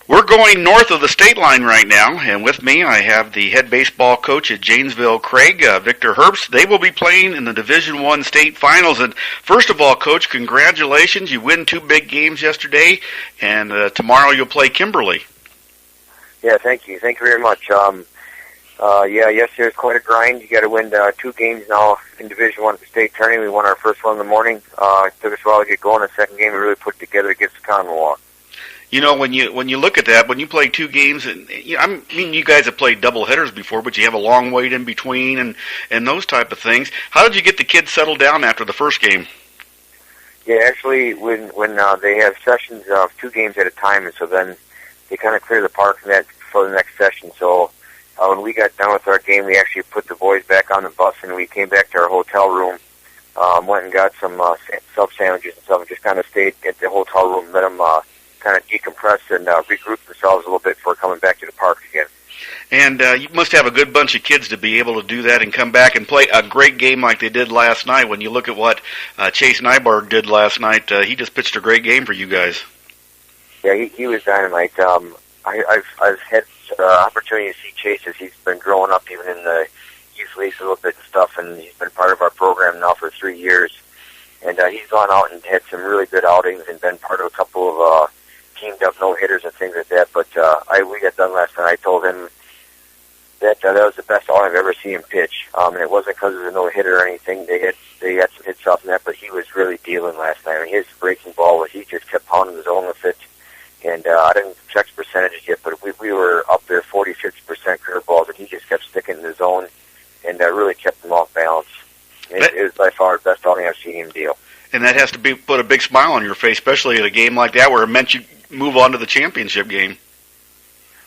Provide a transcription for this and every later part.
We're going north of the state line right now, and with me I have the head baseball coach at Janesville, Craig, Victor Herbst. They will be playing in the Division I state finals. And first of all, Coach, congratulations. You win 2 big games yesterday, and tomorrow you'll play Kimberly. Yeah, thank you. Thank you very much. Yesterday was quite a grind. You got to win 2 games now in Division I state tourney. We won our first one in the morning. It took us a while to get going. The second game we really put together against the Commonwealth. You know, when you look at that, when you play 2 games, and you guys have played double headers before, but you have a long wait in between and those type of things. How did you get the kids settled down after the first game? Yeah, actually, when they have sessions of 2 games at a time, and so then they kind of clear the park for the next session. So when we got done with our game, we actually put the boys back on the bus, and we came back to our hotel room, went and got some sub sandwiches and stuff, and just kind of stayed at the hotel room, let them kind of decompress and regroup themselves a little bit before coming back to the park again. And you must have a good bunch of kids to be able to do that and come back and play a great game like they did last night. When you look at what Chase Nyberg did last night, he just pitched a great game for you guys. Yeah, he was dynamite. I've had opportunity to see Chase as he's been growing up even in the youth leagues a little bit and stuff, and he's been part of our program now for 3 years. And he's gone out and had some really good outings and been part of a couple of teamed up no-hitters and things like that, but we got done last night. I told him that that was the best outing I've ever seen him pitch, and it wasn't because of a no-hitter or anything. They had some hits off in that, but he was really dealing last night. I mean, his breaking ball he just kept pounding the zone with it, and I didn't check the percentages yet, but we were up there 40-50% curveballs, and he just kept sticking in the zone, and really kept them off balance. It was by far the best outing I've seen him deal. And that has to put a big smile on your face, especially at a game like that where it meant you move on to the championship game.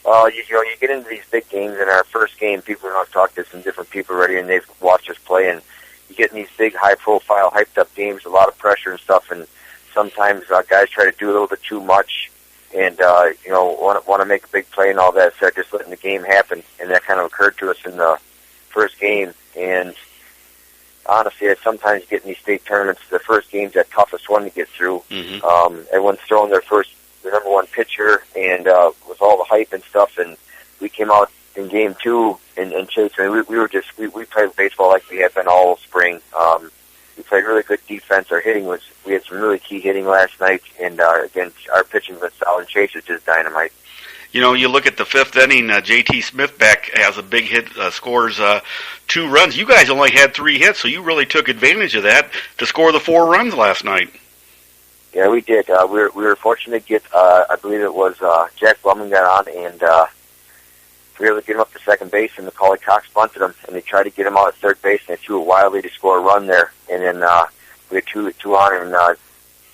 You get into these big games. In our first game, people have talked to some different people already, and they've watched us play, and you get in these big, high-profile, hyped-up games, a lot of pressure and stuff, and sometimes guys try to do a little bit too much and, want to make a big play and all that, so just letting the game happen, and that kind of occurred to us in the first game, and honestly, sometimes you get in these state tournaments, the first game's that toughest one to get through. Mm-hmm. Everyone's throwing their number 1 pitcher, and with all the hype and stuff, and we came out in game 2 and Chase. I mean, we played baseball like we had been all spring. We played really good defense. We had some really key hitting last night, and again, our pitching was solid. Chase was just dynamite. You know, you look at the 5th inning, J.T. Smith back has a big hit, scores 2 runs. You guys only had 3 hits, so you really took advantage of that to score the 4 runs last night. Yeah, we did. We were fortunate to get, I believe it was Jack Blumman got on, and we were able to get him up to second base, and Macaulay Cox bunted him, and they tried to get him out at third base, and they threw it wildly to score a run there. And then we had two on, and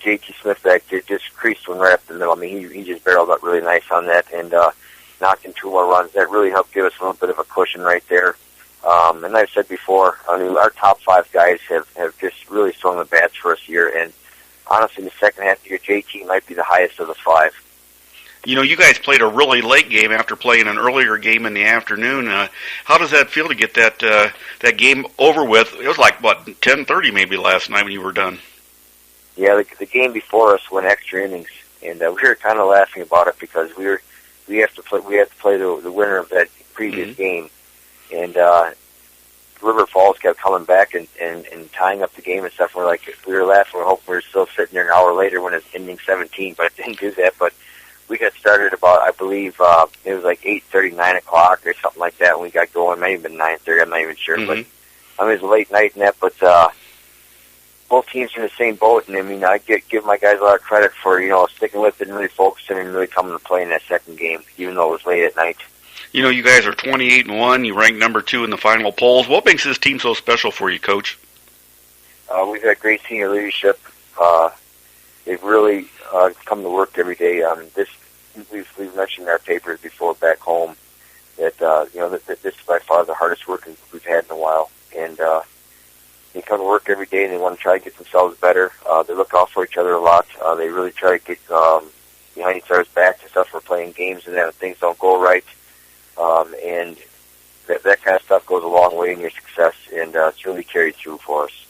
J.T. Smith back just creased one right up the middle. I mean, he just barreled up really nice on that and knocked in 2 more runs. That really helped give us a little bit of a cushion right there. And I've said before, I mean, our top 5 guys have just really swung the bats for us here. And honestly, in the second half of the year, JT might be the highest of the 5. You know, you guys played a really late game after playing an earlier game in the afternoon. How does that feel to get that game over with? It was like, 10:30 maybe last night when you were done? Yeah, the game before us went extra innings, and we were kind of laughing about it because we had to play the winner of that previous game, and River Falls kept coming back and tying up the game and stuff. And we were laughing. We're hoping we were still sitting there an hour later when it's inning 17, but it didn't do that. But we got started about, I believe, it was like 8:30, 9 o'clock or something like that when we got going. It might have been 9:30. I'm not even sure, but I mean, it was a late night and that, but both teams in the same boat, and I mean, I give my guys a lot of credit for, sticking with it and really focusing and really coming to play in that second game, even though it was late at night. You know, you guys are 28-1. You ranked number 2 in the final polls. What makes this team so special for you, Coach? We've got great senior leadership. They've really come to work every day. We've mentioned in our papers before back home that that this is by far the hardest work we've had in a while, and they come to work every day and they want to try to get themselves better. They look out for each other a lot. They really try to get behind each other's backs and stuff for playing games and that when things don't go right. And that kind of stuff goes a long way in your success, and it's really carried through for us.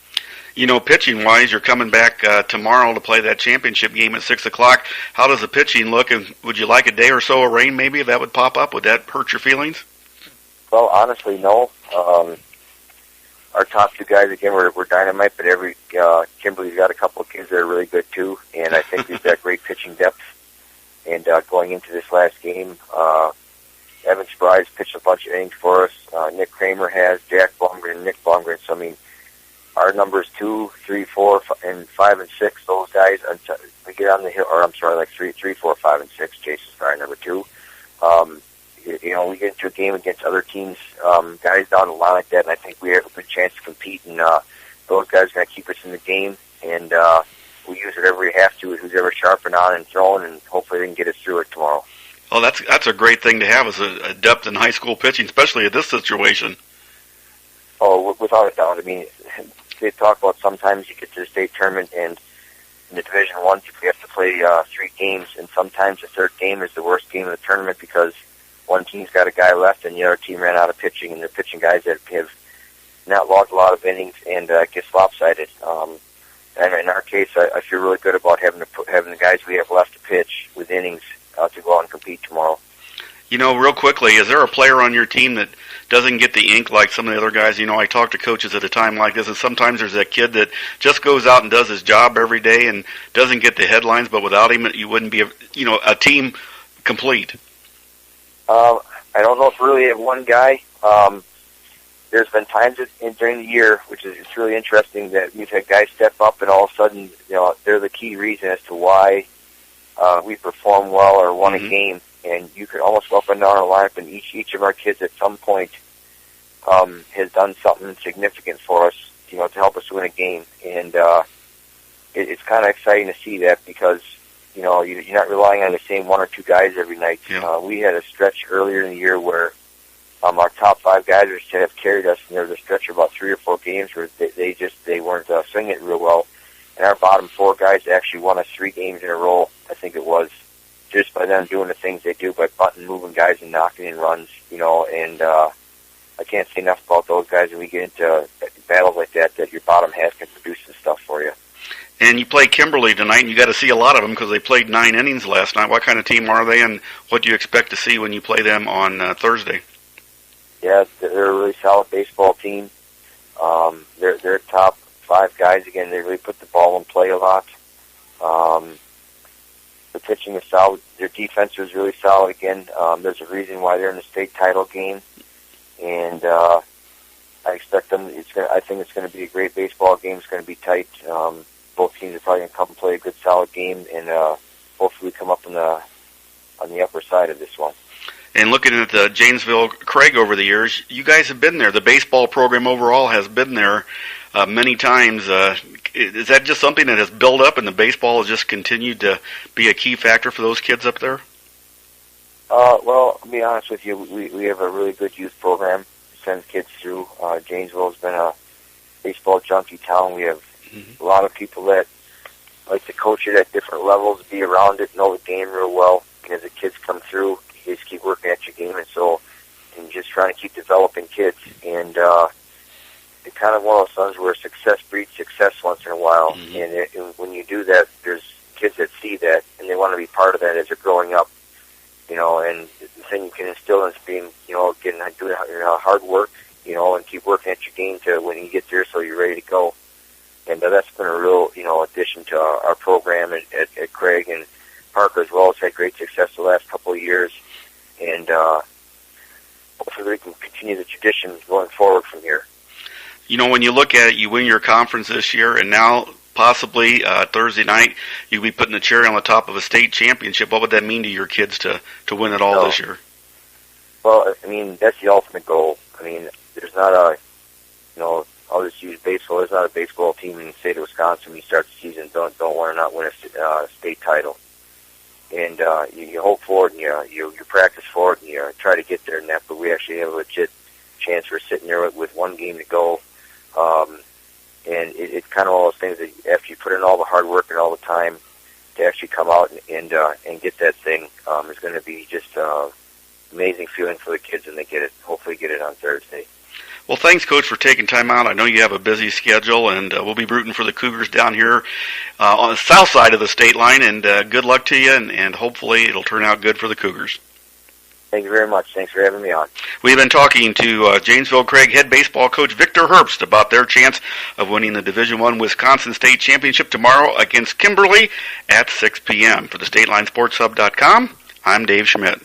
Pitching-wise, you're coming back tomorrow to play that championship game at 6 o'clock. How does the pitching look, and would you like a day or so of rain maybe if that would pop up? Would that hurt your feelings? Well, honestly, no. Our top two guys, again, we're dynamite, but Kimberly's got a couple of kids that are really good, too, and I think we've got great pitching depth. And going into this last game, Evan Spry's pitched a bunch of innings for us. Nick Kramer has, Jack Blumgren, and Nick Blumgren. So, I mean, our numbers 2, 3, 4, and 5, and 6, those guys, until we get on the hill, or I'm sorry, like 3, 4, 5, and 6, Jason's probably number 2. We get into a game against other teams, guys down the line like that, and I think we have a good chance to compete, and those guys are going to keep us in the game, and we use it wherever we have to, who's ever sharpened on and thrown, and hopefully they can get us through it tomorrow. Well, that's a great thing to have as a depth in high school pitching, especially at this situation. Oh, without a doubt. I mean, they talk about sometimes you get to the state tournament, and in the Division I, we have to play 3 games, and sometimes the third game is the worst game of the tournament because one team's got a guy left and the other team ran out of pitching, and they're pitching guys that have not logged a lot of innings and gets lopsided. And in our case, I feel really good about having the guys we have left to pitch with innings to go out and compete tomorrow. Real quickly, is there a player on your team that doesn't get the ink like some of the other guys? I talk to coaches at a time like this, and sometimes there's that kid that just goes out and does his job every day and doesn't get the headlines, but without him, you wouldn't be a team complete. I don't know if we really have one guy. There's been times during the year, which is it's really interesting, that we've had guys step up, and all of a sudden, they're the key reason as to why we perform well or won a game. And you could almost go up and down our lineup, and each of our kids at some point has done something significant for us, to help us win a game. And it's kind of exciting to see that because you're not relying on the same 1 or 2 guys every night. Yeah. We had a stretch earlier in the year where our top 5 guys have carried us, and there was a stretch of about 3 or 4 games where they weren't swinging it real well. And our bottom 4 guys actually won us 3 games in a row, I think it was, just by them doing the things they do, by button moving guys and knocking in runs, and I can't say enough about those guys when we get into battles like that your bottom half can produce some stuff for you. And you play Kimberly tonight, and you got to see a lot of them because they played 9 innings last night. What kind of team are they, and what do you expect to see when you play them on Thursday? Yeah, they're a really solid baseball team. They're top 5 guys. Again, they really put the ball in play a lot. The pitching is solid. Their defense is really solid again. There's a reason why they're in the state title game, and I expect them. I think it's going to be a great baseball game. It's going to be tight. Both teams are probably going to come play a good, solid game, and hopefully come up on the upper side of this one. And looking at the Janesville Craig over the years, you guys have been there. The baseball program overall has been there many times. Is that just something that has built up, and the baseball has just continued to be a key factor for those kids up there? Well, I'll be honest with you. We have a really good youth program that sends kids through. Janesville has been a baseball junkie town. We have a lot of people that like to coach it at different levels, be around it, know the game real well. And as the kids come through, you just keep working at your game, and just trying to keep developing kids. And it's kind of one of those things where success breeds success once in a while. And when you do that, there's kids that see that, and they want to be part of that as they're growing up. And the thing you can instill is doing hard work, and keep working at your game to when you get there so you're ready to go. And that's been a real, addition to our program at Craig. And Parker as well has had great success the last couple of years. And hopefully we can continue the tradition going forward from here. When you look at it, you win your conference this year, and now possibly Thursday night you'll be putting the cherry on the top of a state championship. What would that mean to your kids to win it all this year? Well, I mean, that's the ultimate goal. I mean, there's not I'll just use baseball. There's not a baseball team in the state of Wisconsin when you start the season don't want to not win a state title. And you hope for it, and you practice for it, and you try to get there in that. But we actually have a legit chance for sitting there with 1 game to go. And it's kind of all those things that after you put in all the hard work and all the time to actually come out and get that thing is going to be just amazing feeling for the kids when they hopefully get it on Thursday. Well, thanks, Coach, for taking time out. I know you have a busy schedule, and we'll be rooting for the Cougars down here on the south side of the state line, and good luck to you, and hopefully it'll turn out good for the Cougars. Thank you very much. Thanks for having me on. We've been talking to Janesville Craig head baseball coach Victor Herbst about their chance of winning the Division I Wisconsin State Championship tomorrow against Kimberly at 6 p.m. For the StatelineSportsHub.com, I'm Dave Schmidt.